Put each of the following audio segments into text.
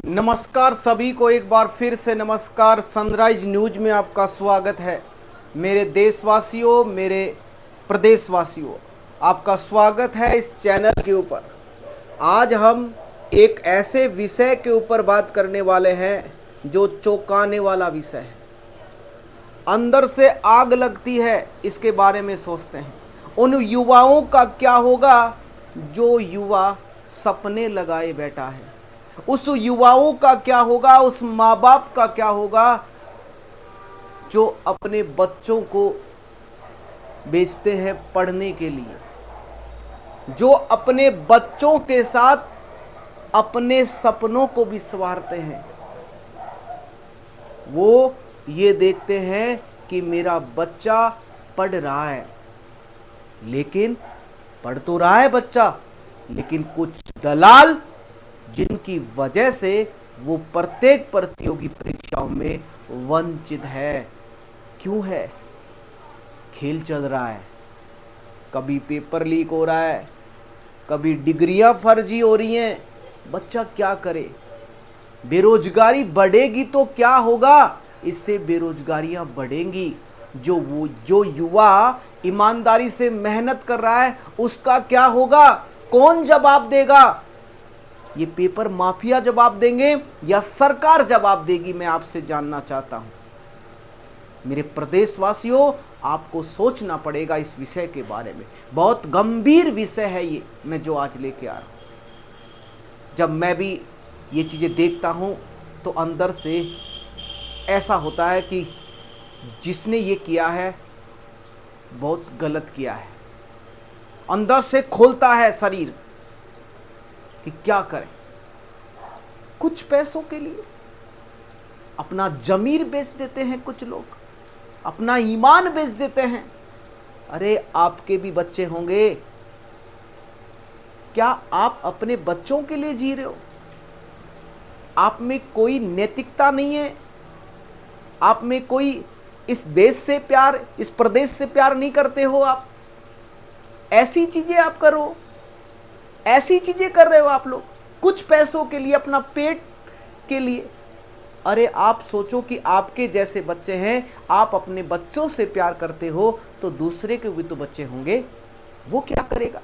नमस्कार सभी को, एक बार फिर से नमस्कार। सनराइज न्यूज में आपका स्वागत है। मेरे देशवासियों, मेरे प्रदेशवासियों, आपका स्वागत है इस चैनल के ऊपर। आज हम एक ऐसे विषय के ऊपर बात करने वाले हैं जो चौंकाने वाला विषय है। अंदर से आग लगती है इसके बारे में सोचते हैं। उन युवाओं का क्या होगा जो युवा सपने लगाए बैठा है। उस युवाओं का क्या होगा, उस माँ बाप का क्या होगा जो अपने बच्चों को भेजते हैं पढ़ने के लिए, जो अपने बच्चों के साथ अपने सपनों को भी संवारते हैं। वो ये देखते हैं कि मेरा बच्चा पढ़ रहा है, लेकिन पढ़ तो रहा है बच्चा, लेकिन कुछ दलाल जिनकी वजह से वो प्रत्येक प्रतियोगी परीक्षाओं में वंचित है। क्यों है? खेल चल रहा है, कभी पेपर लीक हो रहा है, कभी डिग्रियां फर्जी हो रही हैं। बच्चा क्या करे? बेरोजगारी बढ़ेगी तो क्या होगा? इससे बेरोजगारियां बढ़ेंगी। जो युवा ईमानदारी से मेहनत कर रहा है उसका क्या होगा? कौन जवाब देगा? ये पेपर माफिया जवाब देंगे या सरकार जवाब देगी? मैं आपसे जानना चाहता हूं। मेरे प्रदेशवासियों, आपको सोचना पड़ेगा इस विषय के बारे में। बहुत गंभीर विषय है ये मैं जो आज लेके आ रहा हूं। जब मैं भी ये चीजें देखता हूं तो अंदर से ऐसा होता है कि जिसने ये किया है बहुत गलत किया है। अंदर से खोलता है शरीर कि क्या करें। कुछ पैसों के लिए अपना जमीर बेच देते हैं, कुछ लोग अपना ईमान बेच देते हैं। अरे आपके भी बच्चे होंगे, क्या आप अपने बच्चों के लिए जी रहे हो? आप में कोई नैतिकता नहीं है? आप में कोई इस देश से प्यार, इस प्रदेश से प्यार नहीं करते हो? आप ऐसी चीजें आप करो, ऐसी चीजें कर रहे हो आप लोग कुछ पैसों के लिए, अपना पेट के लिए। अरे आप सोचो कि आपके जैसे बच्चे हैं, आप अपने बच्चों से प्यार करते हो तो दूसरे के भी तो बच्चे होंगे, वो क्या करेगा?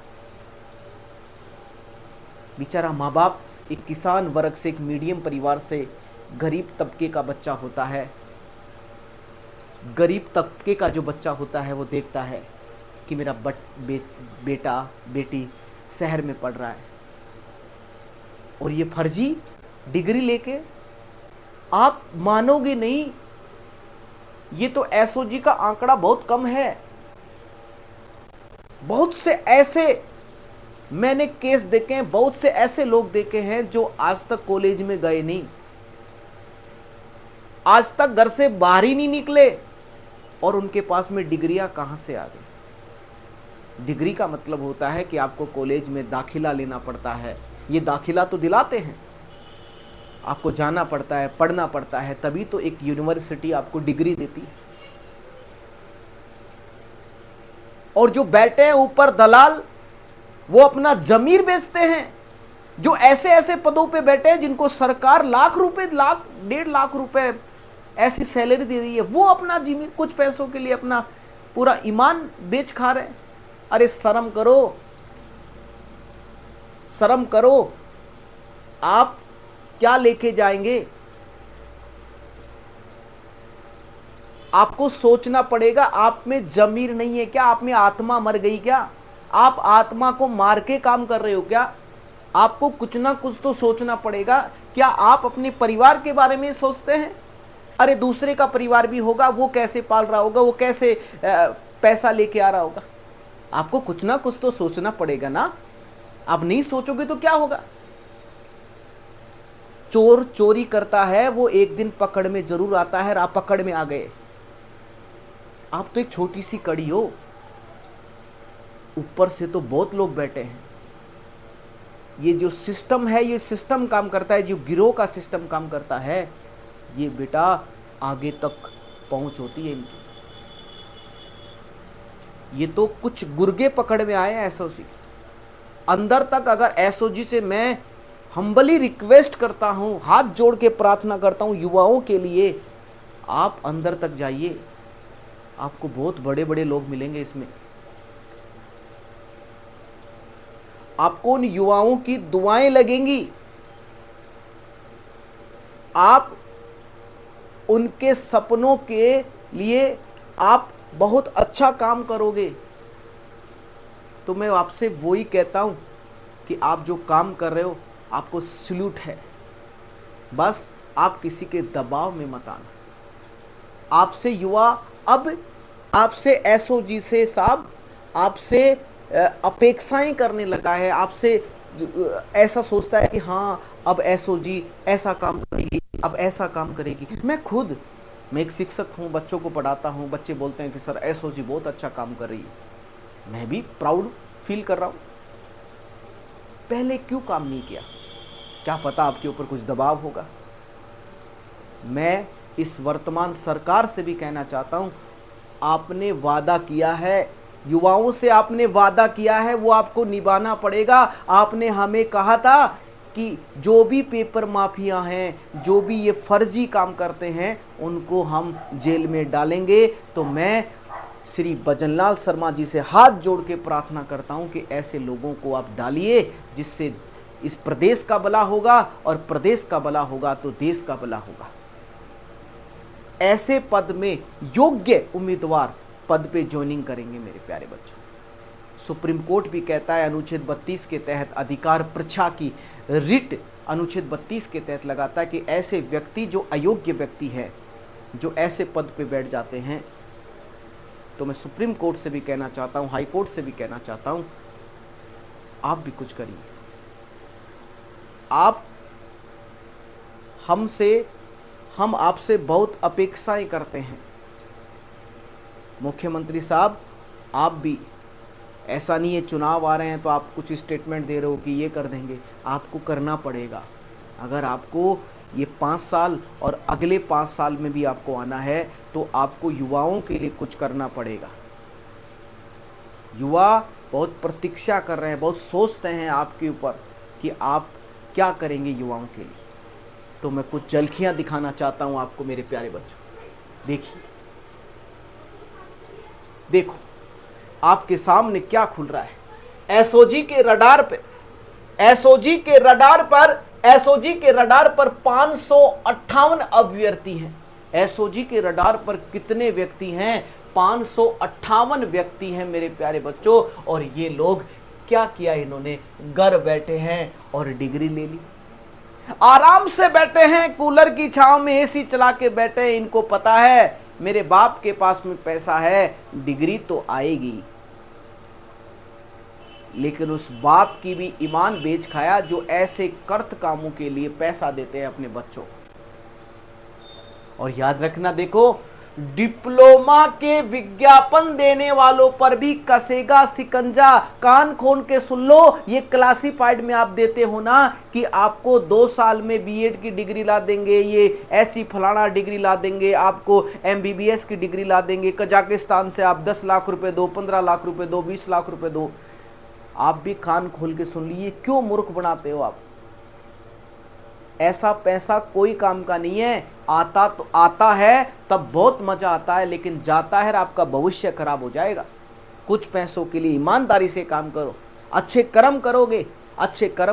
बेचारा माँ बाप एक किसान वर्ग से, एक मीडियम परिवार से, गरीब तबके का बच्चा होता है। गरीब तबके का जो बच्चा होता है वो देखता है कि मेरा बेटा बेटी शहर में पढ़ रहा है और ये फर्जी डिग्री लेके, आप मानोगे नहीं, ये तो एसओजी का आंकड़ा बहुत कम है। बहुत से ऐसे मैंने केस देखे हैं, बहुत से ऐसे लोग देखे हैं जो आज तक कॉलेज में गए नहीं, आज तक घर से बाहर ही नहीं निकले, और उनके पास में डिग्रियां कहां से आ गई? डिग्री का मतलब होता है कि आपको कॉलेज में दाखिला लेना पड़ता है। ये दाखिला तो दिलाते हैं, आपको जाना पड़ता है, पढ़ना पड़ता है, तभी तो एक यूनिवर्सिटी आपको डिग्री देती है। और जो बैठे हैं ऊपर दलाल, वो अपना जमीर बेचते हैं। जो ऐसे ऐसे पदों पे बैठे हैं जिनको सरकार लाख रुपए, लाख 1.5 लाख रुपए ऐसी सैलरी दे रही है, वो अपना जमीर कुछ पैसों के लिए अपना पूरा ईमान बेच खा रहे हैं। अरे शर्म करो, शर्म करो। आप क्या लेके जाएंगे? आपको सोचना पड़ेगा। आप में जमीर नहीं है क्या? आप में आत्मा मर गई क्या? आप आत्मा को मार के काम कर रहे हो क्या? आपको कुछ ना कुछ तो सोचना पड़ेगा। क्या आप अपने परिवार के बारे में सोचते हैं? अरे दूसरे का परिवार भी होगा, वो कैसे पाल रहा होगा, वो कैसे पैसा लेके आ रहा होगा। आपको कुछ ना कुछ तो सोचना पड़ेगा ना। आप नहीं सोचोगे तो क्या होगा? चोर चोरी करता है, वो एक दिन पकड़ में जरूर आता है, और आप पकड़ में आ गए। आप तो एक छोटी सी कड़ी हो, ऊपर से तो बहुत लोग बैठे हैं। ये जो सिस्टम है, ये सिस्टम काम करता है, जो गिरोह का सिस्टम काम करता है, ये बेटा आगे तक पहुंच होती है इनकी। ये तो कुछ गुर्गे पकड़ में आए हैं एसओजी। अंदर तक अगर एसओजी से मैं हम्बली रिक्वेस्ट करता हूं, हाथ जोड़ के प्रार्थना करता हूं युवाओं के लिए, आप अंदर तक जाइए, आपको बहुत बड़े बड़े लोग मिलेंगे इसमें। आपको उन युवाओं की दुआएं लगेंगी, आप उनके सपनों के लिए आप बहुत अच्छा काम करोगे। तो मैं आपसे वही कहता हूं कि आप जो काम कर रहे हो आपको सल्यूट है, बस आप किसी के दबाव में मत आना। आपसे युवा अब आपसे एसओजी से साहब आपसे अपेक्षाएं करने लगा है, आपसे ऐसा सोचता है कि हाँ अब एसओजी ऐसा काम करेगी, अब ऐसा काम करेगी। मैं एक शिक्षक हूँ, बच्चों को पढ़ाता हूँ, बच्चे बोलते हैं कि सर एसओजी बहुत अच्छा काम कर रही है। मैं भी प्राउड फील कर रहा हूँ। पहले क्यों काम नहीं किया? क्या पता आपके ऊपर कुछ दबाव होगा। मैं इस वर्तमान सरकार से भी कहना चाहता हूँ, आपने वादा किया है, युवाओं से आपने वादा किया है, वो आपको निभाना पड़ेगा। आपने हमें कहा था कि जो भी पेपर माफिया हैं, जो भी ये फर्जी काम करते हैं, उनको हम जेल में डालेंगे। तो मैं श्री भजनलाल शर्मा जी से हाथ जोड़ के प्रार्थना करता हूं कि ऐसे लोगों को आप डालिए, जिससे इस प्रदेश का भला होगा, और प्रदेश का भला होगा तो देश का भला होगा। ऐसे पद में योग्य उम्मीदवार पद पे ज्वाइनिंग करेंगे मेरे प्यारे बच्चों। सुप्रीम कोर्ट भी कहता है अनुच्छेद 32 के तहत अधिकार परीक्षा की रिट अनुच्छेद 32 के तहत लगाता है कि ऐसे व्यक्ति जो अयोग्य व्यक्ति है, जो ऐसे पद पे बैठ जाते हैं, तो मैं सुप्रीम कोर्ट से भी कहना चाहता हूं, हाई कोर्ट से भी कहना चाहता हूं, आप भी कुछ करिए। हम आपसे बहुत अपेक्षाएं करते हैं। मुख्यमंत्री साहब, आप भी, ऐसा नहीं है चुनाव आ रहे हैं तो आप कुछ स्टेटमेंट दे रहे हो कि ये कर देंगे, आपको करना पड़ेगा। अगर आपको ये 5 साल और अगले 5 साल में भी आपको आना है तो आपको युवाओं के लिए कुछ करना पड़ेगा। युवा बहुत प्रतीक्षा कर रहे हैं, बहुत सोचते हैं आपके ऊपर कि आप क्या करेंगे युवाओं के लिए। तो मैं कुछ झलकियां दिखाना चाहता हूं आपको मेरे प्यारे बच्चों। देखिए, देखो आपके सामने क्या खुल रहा है। एसओजी के रडार पर 558 अभ्यर्थी हैं। एसओजी के रडार पर कितने व्यक्ति हैं? 558 व्यक्ति हैं मेरे प्यारे बच्चों। और ये लोग क्या किया, इन्होंने घर बैठे हैं और डिग्री ले ली, आराम से बैठे हैं, कूलर की छांव में एसी चला के बैठे हैं। इनको पता है मेरे बाप के पास में पैसा है, डिग्री तो आएगी। लेकिन उस बाप की भी ईमान बेच खाया जो ऐसे कर्त कामों के लिए पैसा देते हैं अपने बच्चों को। और याद रखना, देखो डिप्लोमा के विज्ञापन देने वालों पर भी कसेगा शिकंजा। कान खोल के सुन लो, ये क्लासिफाइड में आप देते हो ना कि आपको 2 साल में बीएड की डिग्री ला देंगे, ये ऐसी फलाना डिग्री ला देंगे, आपको एमबीबीएस की डिग्री ला देंगे, कजाकिस्तान से आप 10 लाख रुपए दो, 15 लाख रुपए दो, 20 लाख रुपए दो। आप भी कान खोल के सुन लीजिए, क्यों मूर्ख बनाते हो आप? ऐसा पैसा कोई काम का नहीं है। आता है तब बहुत मजा आता है, लेकिन जाता है आपका भविष्य खराब हो जाएगा। कुछ पैसों के लिए ईमानदारी से काम करो, अच्छे कर्म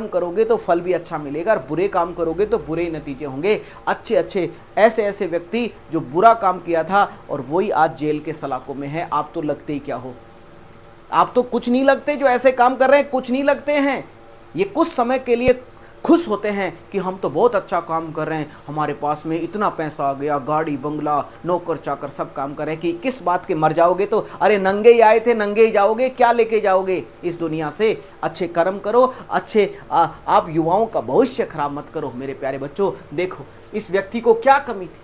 करोगे तो फल भी अच्छा मिलेगा, और बुरे काम करोगे तो बुरे ही नतीजे होंगे। अच्छे ऐसे व्यक्ति जो बुरा काम किया था और वही आज जेल के सलाखों में है। आप तो लगते ही क्या हो? आप तो कुछ नहीं लगते। जो ऐसे काम कर रहे हैं कुछ नहीं लगते हैं। ये कुछ समय के लिए खुश होते हैं कि हम तो बहुत अच्छा काम कर रहे हैं, हमारे पास में इतना पैसा आ गया, गाड़ी बंगला, नौकर चाकर सब काम कर रहे हैं। कि किस बात के? मर जाओगे तो अरे नंगे ही आए थे, नंगे ही जाओगे, क्या लेके जाओगे इस दुनिया से? अच्छे कर्म करो, आप युवाओं का भविष्य खराब मत करो मेरे प्यारे बच्चों। देखो इस व्यक्ति को क्या कमी थी,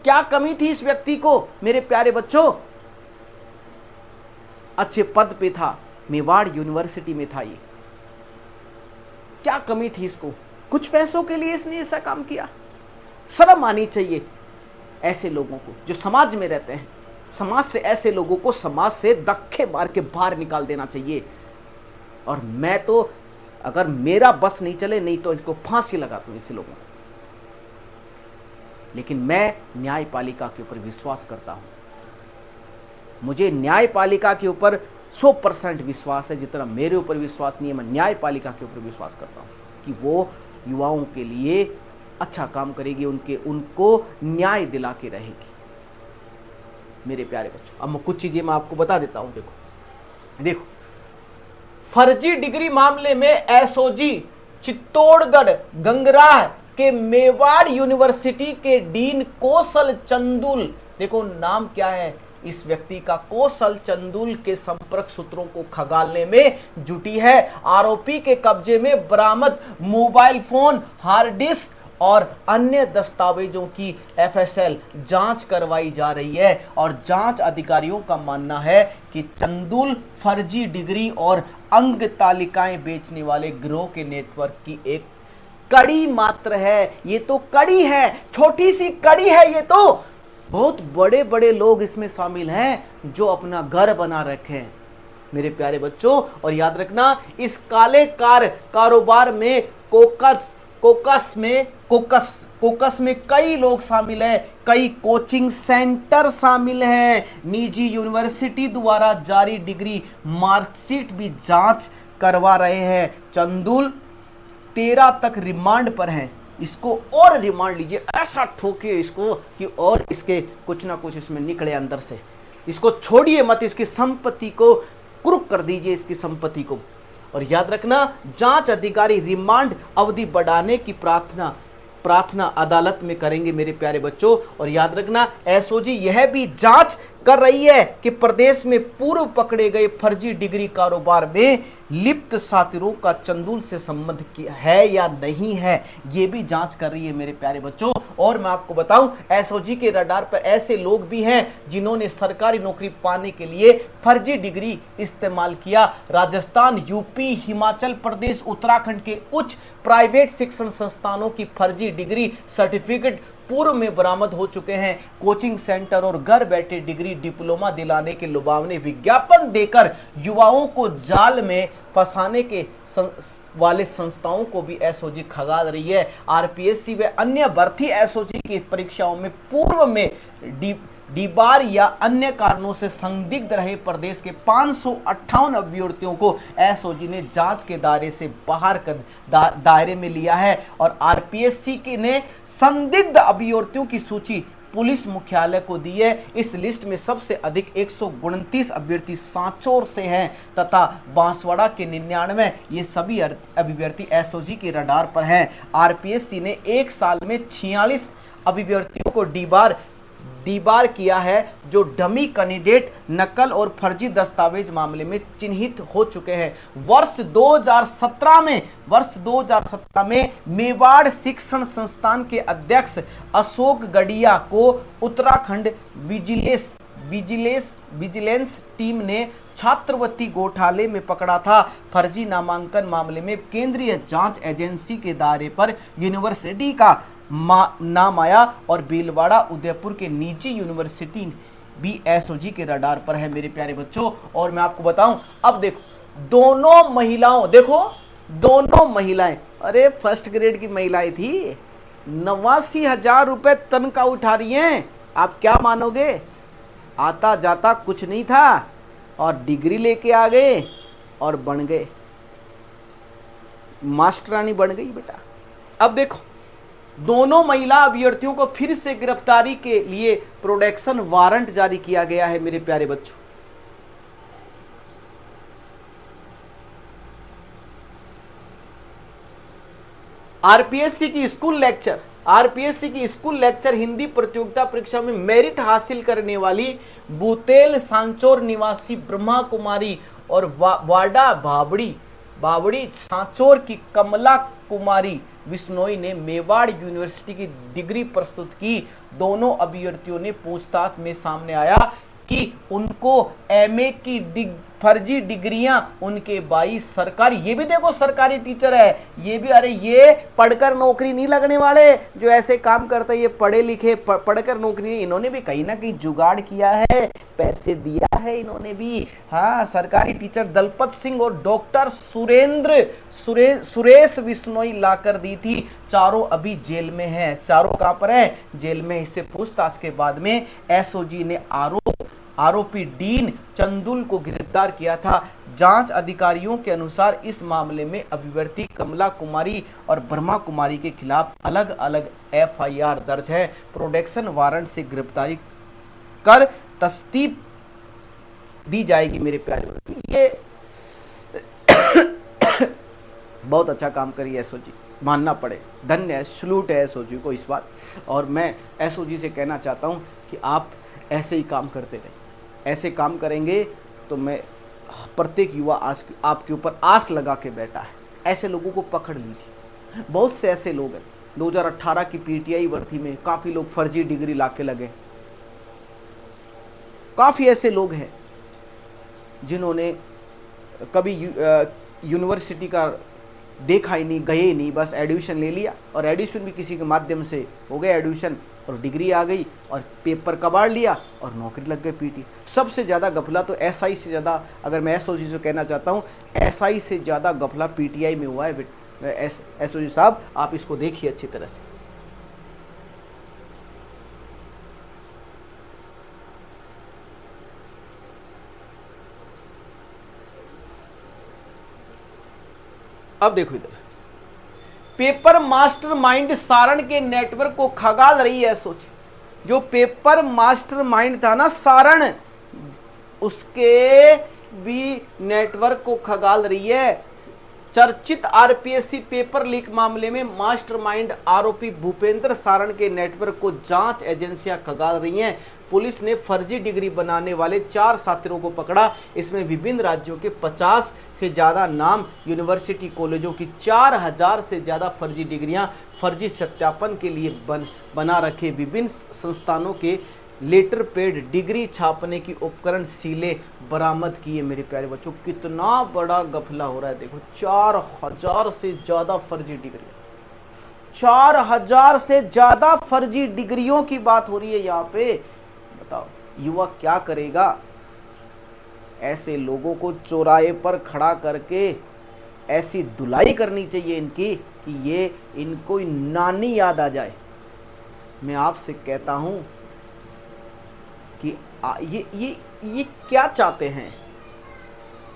क्या कमी थी इस व्यक्ति को मेरे प्यारे बच्चों? अच्छे पद पे था, मेवाड़ यूनिवर्सिटी में था। ये क्या कमी थी इसको? कुछ पैसों के लिए इसने ऐसा काम किया। शर्म आनी चाहिए ऐसे लोगों को जो समाज में रहते हैं। समाज से ऐसे लोगों को समाज से धक्के मार के बाहर निकाल देना चाहिए। और मैं तो अगर मेरा बस नहीं चले, नहीं तो इसको फांसी लगा दूं ऐसे लोगों को। लेकिन मैं न्यायपालिका के ऊपर विश्वास करता हूं। मुझे न्यायपालिका के ऊपर 100% विश्वास है। जितना मेरे ऊपर विश्वास नहीं है, मैं न्यायपालिका के ऊपर विश्वास करता हूं कि वो युवाओं के लिए अच्छा काम करेगी, उनको न्याय दिला के रहेगी। मेरे प्यारे बच्चों, अब मैं कुछ चीजें मैं आपको बता देता हूं। देखो, फर्जी डिग्री मामले में एसओजी चित्तौड़गढ़ गंगराह के मेवाड़ यूनिवर्सिटी के डीन कौशल चंदुल, देखो नाम क्या है इस व्यक्ति का, कौशल चंदुल के संपर्क सूत्रों को खंगालने में जुटी है। आरोपी के कब्जे में बरामद मोबाइल फोन, हार्ड डिस्क और अन्य दस्तावेजों की एफएसएल जांच करवाई जा रही है। और जांच अधिकारियों का मानना है कि चंदुल फर्जी डिग्री और अंग तालिकाएं बेचने वाले गिरोह के नेटवर्क की एक कड़ी मात्र है। ये तो कड़ी है, छोटी सी कड़ी है। ये तो बहुत बड़े बड़े लोग इसमें शामिल हैं जो अपना घर बना रखे हैं मेरे प्यारे बच्चों। और याद रखना, इस काले कारोबार में कोकस में कई लोग शामिल हैं, कई कोचिंग सेंटर शामिल हैं, निजी यूनिवर्सिटी द्वारा जारी डिग्री मार्कशीट भी जांच करवा रहे हैं। चंदुल 13 तक रिमांड पर हैं। इसको और रिमांड लीजिए, ऐसा ठोके इसको कि और इसके कुछ ना कुछ इसमें निकले अंदर से। इसको छोड़िए मत, इसकी संपत्ति को कुरुक कर दीजिए, इसकी संपत्ति को। और याद रखना, जांच अधिकारी रिमांड अवधि बढ़ाने की प्रार्थना अदालत में करेंगे मेरे प्यारे बच्चों। और याद रखना, एसओजी यह भी जांच कर रही है कि प्रदेश में पूर्व पकड़े गए फर्जी डिग्री कारोबार में लिप्त साथियों का चंदुल से संबंध है या नहीं है, ये भी जांच कर रही है मेरे प्यारे बच्चों। और मैं आपको बताऊं, एसओजी के रडार पर ऐसे लोग भी हैं जिन्होंने सरकारी नौकरी पाने के लिए फर्जी डिग्री इस्तेमाल किया। राजस्थान, यूपी, हिमाचल प्रदेश, उत्तराखंड के उच्च प्राइवेट शिक्षण संस्थानों की फर्जी डिग्री सर्टिफिकेट पूर्व में बरामद हो चुके हैं। कोचिंग सेंटर और घर बैठे डिग्री डिप्लोमा दिलाने के लुभावने विज्ञापन देकर युवाओं को जाल में फंसाने के वाले संस्थाओं को भी एसओजी खंगाल रही है। आरपीएससी व अन्य भर्ती एसओजी की परीक्षाओं में पूर्व में डीबार या अन्य कारणों से संदिग्ध रहे प्रदेश के 558 अभ्यर्थियों को एसओजी ने जांच के दायरे से बाहर कर दायरे में लिया है। और आरपीएससी ने संदिग्ध अभ्यर्थियों की सूची पुलिस मुख्यालय को दी है। इस लिस्ट में सबसे अधिक 129 अभ्यर्थी सांचौर से हैं तथा बांसवाड़ा के 99। ये सभी अभ्यर्थी एसओजी के रडार पर हैं। आरपीएससी ने एक साल में 46 अभ्यर्थियों को डीबार किया है, जो डमी कैंडिडेट, नकल और फर्जी दस्तावेज मामले में चिन्हित हो चुके हैं। वर्ष 2017 में मेवाड़ शिक्षण संस्थान के अध्यक्ष अशोक गढ़िया को उत्तराखंड विजिलेंस टीम ने छात्रवृत्ति घोटाले में पकड़ा था। फर्जी नामांकन मामले में केंद्रीय जांच एजेंसी के दायरे पर यूनिवर्सिटी का नाम आया और भीलवाड़ा, उदयपुर के निजी यूनिवर्सिटी भी एसओजी के रडार पर है मेरे प्यारे बच्चों। और मैं आपको बताऊं, अब देखो दोनों महिलाएं, अरे फर्स्ट ग्रेड की महिलाएं थी, 89,000 रुपए तनख्वाह उठा रही हैं। आप क्या मानोगे, आता जाता कुछ नहीं था और डिग्री लेके आ गए और बन गए, मास्टरानी बन गई बेटा। अब देखो, दोनों महिला अभ्यर्थियों को फिर से गिरफ्तारी के लिए प्रोटेक्शन वारंट जारी किया गया है मेरे प्यारे बच्चों। आरपीएससी की स्कूल लेक्चर हिंदी प्रतियोगिता परीक्षा में मेरिट हासिल करने वाली बुतेल सांचौर निवासी ब्रह्मा कुमारी और वाडा बावड़ी सांचौर की कमला कुमारी विश्नोई ने मेवाड़ यूनिवर्सिटी की डिग्री प्रस्तुत की। दोनों अभ्यर्थियों ने पूछताछ में सामने आया कि उनको एमए की फर्जी डिग्रियां उनके 22 सरकारी, ये भी देखो सरकारी टीचर है, ये भी, अरे ये पढ़कर नौकरी नहीं लगने वाले जो ऐसे काम करते हैं, ये पढ़े लिखे पढ़कर नौकरी नहीं, इन्होंने भी कहीं ना कहीं जुगाड़ किया है, पैसे दिया है इन्होंने भी। हाँ, सरकारी टीचर दलपत सिंह और डॉक्टर सुरेश बिश्नोई लाकर दी थी। चारों अभी जेल में हैं। चारों कहां पर है? जेल में। इससे पूछताछ के बाद में एसओजी ने आरोपी डीन चंदुल को गिरफ्तार किया था। जांच अधिकारियों के अनुसार इस मामले में अभिवर्ती कमला कुमारी और ब्रह्मा कुमारी के खिलाफ अलग अलग एफआईआर दर्ज है। प्रोडक्शन वारंट से गिरफ्तारी कर तस्दीक दी जाएगी। मेरे प्यारे बच्चों, ये बहुत अच्छा काम करी एसओजी, मानना पड़े, धन्य है, सलूट है एसओजी को इस बात। और मैं एसओजी से कहना चाहता हूं कि आप ऐसे ही काम करते रहें, ऐसे काम करेंगे तो मैं, प्रत्येक युवा आपके ऊपर आस लगा के बैठा है, ऐसे लोगों को पकड़ लीजिए। बहुत से ऐसे लोग हैं, 2018 की पीटीआई भर्ती में काफ़ी लोग फर्जी डिग्री लाके लगे। काफ़ी ऐसे लोग हैं जिन्होंने कभी यूनिवर्सिटी का देखा ही नहीं, गए ही नहीं, बस एडमिशन ले लिया, और एडमिशन भी किसी के माध्यम से हो गया एडमिशन, और डिग्री आ गई और पेपर कबाड़ लिया और नौकरी लग गई पीटी। सबसे ज़्यादा गफला तो एसआई से ज़्यादा, अगर मैं एसओजी से कहना चाहता हूँ, एसआई से ज़्यादा गफला पीटीआई में हुआ है। एसओजी साहब, आप इसको देखिए अच्छी तरह से। अब देखो इधर, पेपर मास्टरमाइंड सारण के नेटवर्क को खगाल रही है एसओजी। जो पेपर मास्टरमाइंड था ना सारण, उसके भी नेटवर्क को खगाल रही है। चर्चित आरपीएससी पेपर लीक मामले में मास्टरमाइंड आरोपी भूपेंद्र सारण के नेटवर्क को जांच एजेंसियां खगाल रही हैं। पुलिस ने फर्जी डिग्री बनाने वाले 4 साथियों को पकड़ा। इसमें विभिन्न राज्यों के 50 से ज़्यादा नाम यूनिवर्सिटी कॉलेजों की 4000 से ज़्यादा फर्जी डिग्रियां फर्जी सत्यापन के लिए बना रखे। विभिन्न संस्थानों के लेटर पेड डिग्री छापने की उपकरण सीले बरामद किए। मेरे प्यारे बच्चों, कितना बड़ा गफला हो रहा है देखो। 4000 से ज़्यादा फर्जी डिग्री, 4000 से ज़्यादा फर्जी डिग्रियों की बात हो रही है यहाँ पे। बताओ युवा क्या करेगा? ऐसे लोगों को चौराहे पर खड़ा करके ऐसी धुलाई करनी चाहिए इनकी कि ये इनको नानी याद आ जाए। मैं आपसे कहता हूं कि ये क्या चाहते हैं?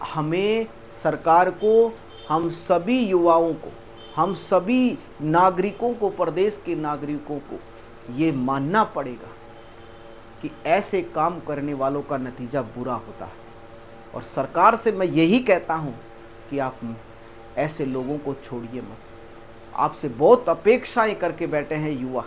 हमें, सरकार को, हम सभी युवाओं को, हम सभी नागरिकों को, प्रदेश के नागरिकों को ये मानना पड़ेगा कि ऐसे काम करने वालों का नतीजा बुरा होता है। और सरकार से मैं यही कहता हूं कि आप ऐसे लोगों को छोड़िए मत। आपसे बहुत अपेक्षाएं करके बैठे हैं युवा,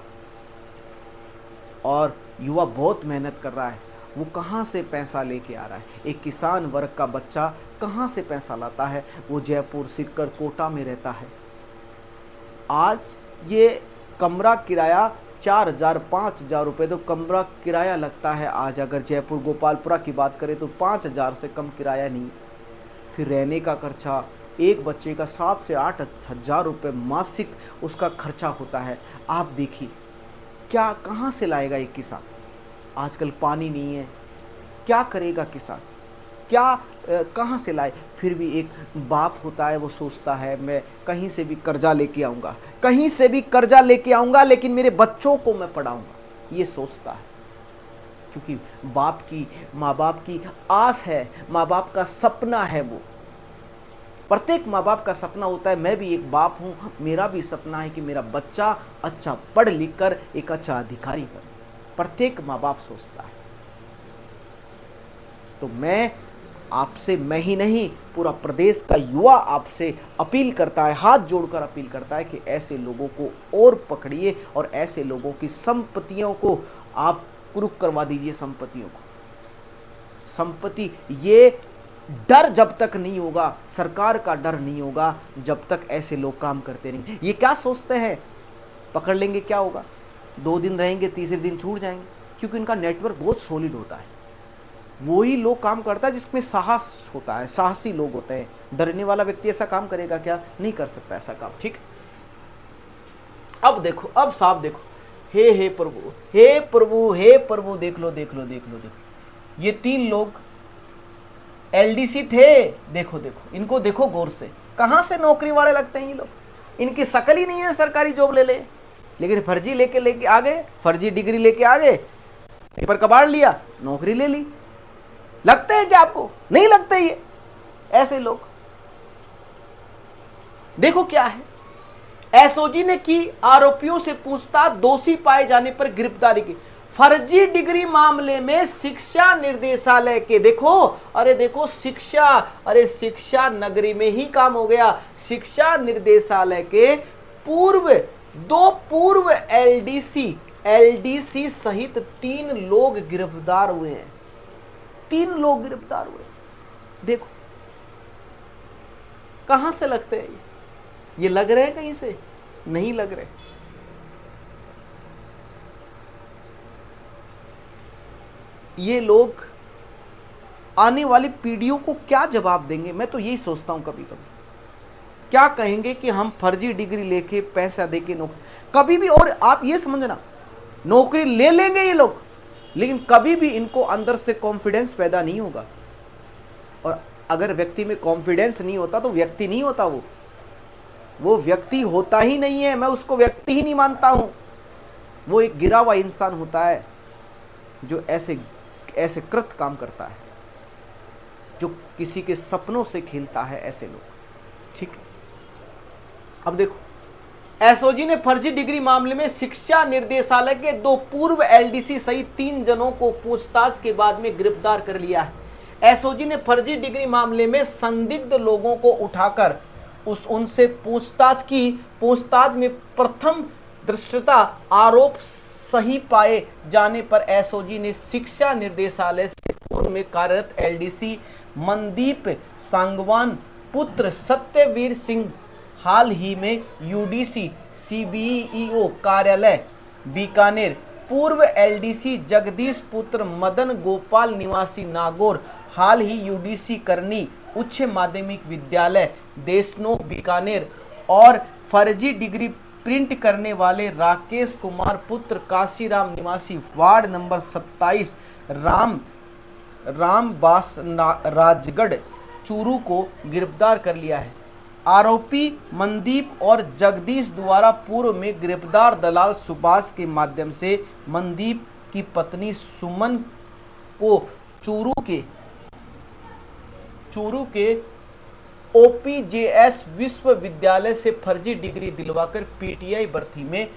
और युवा बहुत मेहनत कर रहा है। वो कहाँ से पैसा लेके आ रहा है? एक किसान वर्ग का बच्चा कहाँ से पैसा लाता है? वो जयपुर, सिक्कर, कोटा में रहता है। आज ये कमरा किराया 4000 5000 रुपये तो कमरा किराया लगता है। आज अगर जयपुर गोपालपुरा की बात करें तो 5000 से कम किराया नहीं। फिर रहने का खर्चा, एक बच्चे का 7 से 8 हज़ार रुपये मासिक उसका खर्चा होता है। आप देखिए क्या, कहाँ से लाएगा एक किसान? आजकल पानी नहीं है, क्या करेगा किसान? क्या कहाँ से लाए? फिर भी एक बाप होता है, वो सोचता है मैं कहीं से भी कर्जा लेके आऊँगा, कहीं से भी कर्जा लेके आऊँगा, लेकिन मेरे बच्चों को मैं पढ़ाऊँगा, ये सोचता है। क्योंकि माँ बाप की आस है, माँ बाप का सपना है। वो प्रत्येक माँ बाप का सपना होता है। मैं भी एक बाप हूँ, मेरा भी सपना है कि मेरा बच्चा अच्छा पढ़ लिख कर एक अच्छा अधिकारी बने। प्रत्येक माँ बाप सोचता है। तो मैं आपसे, मैं ही नहीं, पूरा प्रदेश का युवा आपसे अपील करता है, हाथ जोड़कर अपील करता है कि ऐसे लोगों को और पकड़िए और ऐसे लोगों की संपत्तियों को आप कुर्क करवा दीजिए। संपत्ति, ये डर जब तक नहीं होगा, सरकार का डर नहीं होगा, जब तक ऐसे लोग काम करते नहीं। ये क्या सोचते हैं, पकड़ लेंगे क्या होगा, 2 दिन रहेंगे, तीसरे दिन छूट जाएंगे, क्योंकि इनका नेटवर्क बहुत सॉलिड होता है। वो ही लोग काम करता है जिसमें साहस होता है, साहसी लोग होते हैं। डरने वाला व्यक्ति ऐसा काम करेगा क्या? नहीं कर सकता ऐसा काम। ठीक, अब देखो, अब साफ देखो, हे प्रभु, हे प्रभु, हे प्रभु, देख लो देख लो देख लो देख लो, ये 3 लोग एलडीसी थे। देखो देखो इनको देखो गौर से, कहां से नौकरी वाले लगते हैं ये लोग? इनकी शकल ही नहीं है सरकारी जॉब ले ले, लेकिन फर्जी लेके आ गए, फर्जी डिग्री लेके आ गए, पेपर कबाड़ लिया, नौकरी ले ली। लगते हैं क्या आपको? नहीं लगते ये ऐसे लोग। देखो क्या है, एसओजी ने की आरोपियों से पूछताछ, दोषी पाए जाने पर गिरफ्तारी की। फर्जी डिग्री मामले में शिक्षा निर्देशालय के, देखो, अरे देखो शिक्षा, अरे शिक्षा नगरी में ही काम हो गया। शिक्षा निर्देशालय के दो पूर्व एलडीसी सहित 3 लोग गिरफ्तार हुए हैं। 3 लोग गिरफ्तार हुए। देखो कहां से लगते हैं ये लग रहे हैं कहीं से? नहीं लग रहे। ये लोग आने वाली पीढ़ियों को क्या जवाब देंगे? मैं तो यही सोचता हूं कभी कभी, क्या कहेंगे कि हम फर्जी डिग्री लेके पैसा देके नौकरी, कभी भी, और आप ये समझना, नौकरी ले लेंगे ये लोग, लेकिन कभी भी इनको अंदर से कॉन्फिडेंस पैदा नहीं होगा। और अगर व्यक्ति में कॉन्फिडेंस नहीं होता तो व्यक्ति नहीं होता, वो व्यक्ति होता ही नहीं है। मैं उसको व्यक्ति ही नहीं मानता हूं। वो एक गिरा हुआ इंसान होता है जो ऐसे कृत काम करता है, जो किसी के सपनों से खेलता है, ऐसे लोग। ठीक है, अब देखो, एसओजी ने फर्जी डिग्री मामले में शिक्षा निर्देशालय के 2 पूर्व एलडीसी सहित 3 जनों को पूछताछ के बाद में गिरफ्तार कर लिया है। एसओजी ने फर्जी डिग्री मामले में संदिग्ध लोगों को उठाकर उनसे पूछताछ की। पूछताछ में प्रथम दृष्टता आरोप सही पाए जाने पर एसओजी ने शिक्षा निर्देशालय से पूर्व में कार्यरत एलडीसी मनदीप सांगवान पुत्र सत्यवीर सिंह हाल ही में यूडीसी सीबीईओ कार्यालय बीकानेर, पूर्व एलडीसी जगदीश पुत्र मदन गोपाल निवासी नागौर हाल ही यूडीसी करनी उच्च माध्यमिक विद्यालय देशनो बीकानेर, और फर्जी डिग्री प्रिंट करने वाले राकेश कुमार पुत्र काशीराम निवासी वार्ड नंबर 27 रामबास राजगढ़ चूरू को गिरफ्तार कर लिया है। आरोपी मनदीप और जगदीश द्वारा पूर्व में गिरफ्तार दलाल सुभाष के माध्यम से मनदीप की पत्नी सुमन को चूरू के ओपीजेएस विश्वविद्यालय से फर्जी डिग्री दिलवाकर पीटीआई भर्ती में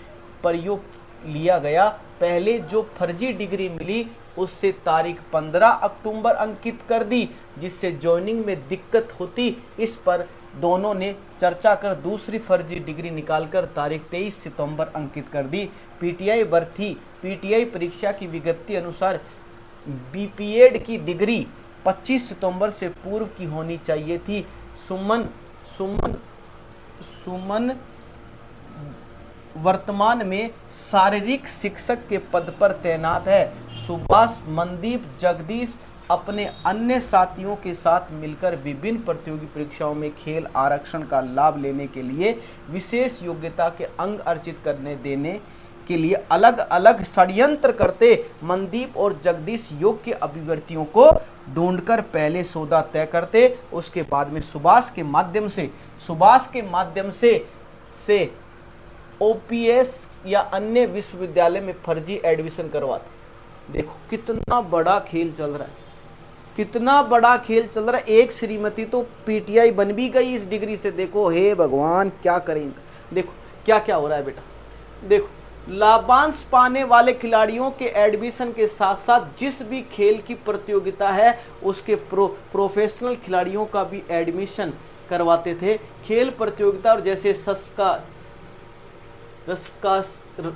प्रयोग लिया गया। पहले जो फर्जी डिग्री मिली उससे तारीख 15 अक्टूबर अंकित कर दी, जिससे ज्वाइनिंग में दिक्कत होती। इस पर दोनों ने चर्चा कर दूसरी फर्जी डिग्री निकालकर तारीख 23 सितंबर अंकित कर दी। पीटीआई परीक्षा की विज्ञप्ति अनुसार बीपीएड की डिग्री 25 सितंबर से पूर्व की होनी चाहिए थी। सुमन वर्तमान में शारीरिक शिक्षक के पद पर तैनात है। सुभाष, मनदीप, जगदीश अपने अन्य साथियों के साथ मिलकर विभिन्न प्रतियोगी परीक्षाओं में खेल आरक्षण का लाभ लेने के लिए विशेष योग्यता के अंक अर्जित करने देने के लिए अलग अलग षड्यंत्र करते। मनदीप और जगदीश योग्य अभ्यर्थियों को ढूंढकर पहले सौदा तय करते, उसके बाद में सुभाष के माध्यम से ओपीएस या अन्य विश्वविद्यालय में फर्जी एडमिशन करवाते। देखो कितना बड़ा खेल चल रहा है, कितना बड़ा खेल चल रहा है। एक श्रीमती तो पीटीआई बन भी गई इस डिग्री से। देखो हे भगवान क्या करेंगे। देखो क्या क्या हो रहा है बेटा। देखो लाभांश पाने वाले खिलाड़ियों के एडमिशन के साथ साथ जिस भी खेल की प्रतियोगिता है उसके प्रोफेशनल खिलाड़ियों का भी एडमिशन करवाते थे। खेल प्रतियोगिता और जैसे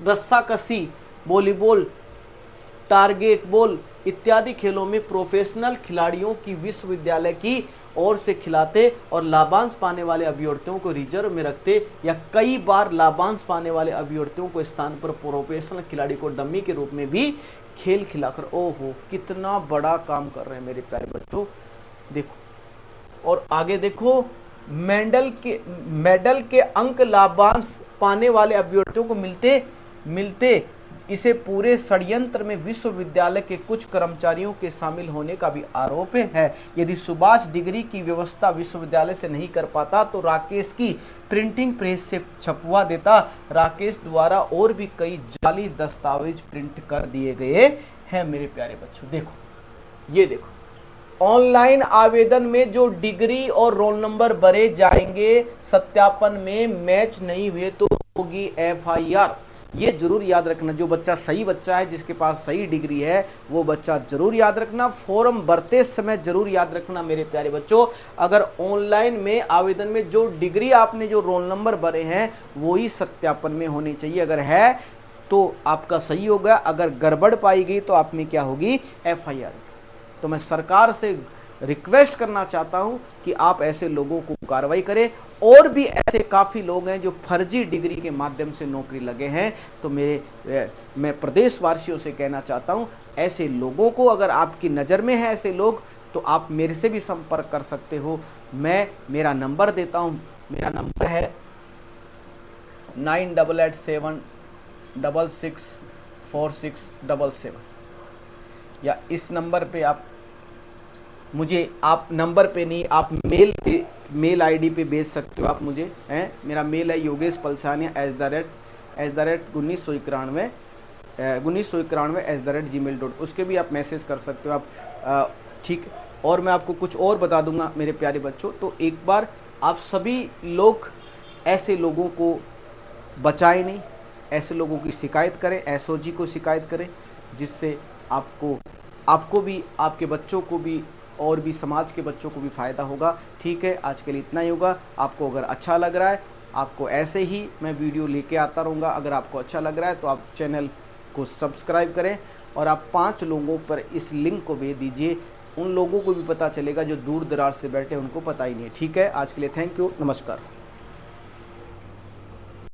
रस्साकसी, वॉलीबॉल, टारगेट बॉल इत्यादि खेलों में प्रोफेशनल खिलाड़ियों की विश्वविद्यालय की और से खिलाते और लाभांश पाने वाले अभ्यर्थियों को रिजर्व में रखते, या कई बार लाभांश पाने वाले अभ्यर्थियों को स्थान पर प्रोफेशनल खिलाड़ी को डमी के रूप में भी खेल खिलाकर, ओहो कितना बड़ा काम कर रहे हैं मेरे प्यारे बच्चों। देखो और आगे देखो, मेडल के अंक लाभांश पाने वाले अभ्यर्थियों को मिलते इसे पूरे षड्यंत्र में विश्वविद्यालय के कुछ कर्मचारियों के शामिल होने का भी आरोप है। यदि सुभाष डिग्री की व्यवस्था विश्वविद्यालय से नहीं कर पाता तो राकेश की प्रिंटिंग प्रेस से छपवा देता। राकेश द्वारा और भी कई जाली दस्तावेज प्रिंट कर दिए गए हैं मेरे प्यारे बच्चों। देखो ये देखो, ऑनलाइन आवेदन में जो डिग्री और रोल नंबर भरे जाएंगे, सत्यापन में मैच नहीं हुए तो होगी FIR। ये जरूर याद रखना, जो बच्चा सही बच्चा है, जिसके पास सही डिग्री है, वो बच्चा जरूर याद रखना। फॉर्म भरते समय जरूर याद रखना मेरे प्यारे बच्चों, अगर ऑनलाइन में आवेदन में जो डिग्री आपने जो रोल नंबर भरे हैं वो ही सत्यापन में होनी चाहिए। अगर है तो आपका सही होगा, अगर गड़बड़ पाई गई तो आप में क्या होगी, FIR। तो मैं सरकार से रिक्वेस्ट करना चाहता हूं कि आप ऐसे लोगों को कार्रवाई करें। और भी ऐसे काफ़ी लोग हैं जो फर्जी डिग्री के माध्यम से नौकरी लगे हैं। तो मैं प्रदेशवासियों से कहना चाहता हूं, ऐसे लोगों को, अगर आपकी नज़र में है ऐसे लोग, तो आप मेरे से भी संपर्क कर सकते हो। मैं मेरा नंबर देता हूं, मेरा नंबर है 9887664677, या इस नंबर पे आप मुझे, आप नंबर पे नहीं, आप मेल आईडी पे भेज सकते हो आप मुझे, हैं। मेरा मेल है yogesh.palsania@1991 उसके भी आप मैसेज कर सकते हो आप, ठीक। और मैं आपको कुछ और बता दूंगा मेरे प्यारे बच्चों। तो एक बार आप सभी लोग ऐसे लोगों को बचाएं नहीं, ऐसे लोगों की शिकायत करें, SOG को शिकायत करें, जिससे आपको भी, आपके बच्चों को भी, और भी समाज के बच्चों को भी फ़ायदा होगा। ठीक है, आज के लिए इतना ही होगा। आपको अगर अच्छा लग रहा है, आपको ऐसे ही मैं वीडियो लेके आता रहूँगा। अगर आपको अच्छा लग रहा है तो आप चैनल को सब्सक्राइब करें और आप 5 लोगों पर इस लिंक को भेज दीजिए। उन लोगों को भी पता चलेगा जो दूर दराज से बैठे, उनको पता ही नहीं है। ठीक है, आज के लिए थैंक यू, नमस्कार।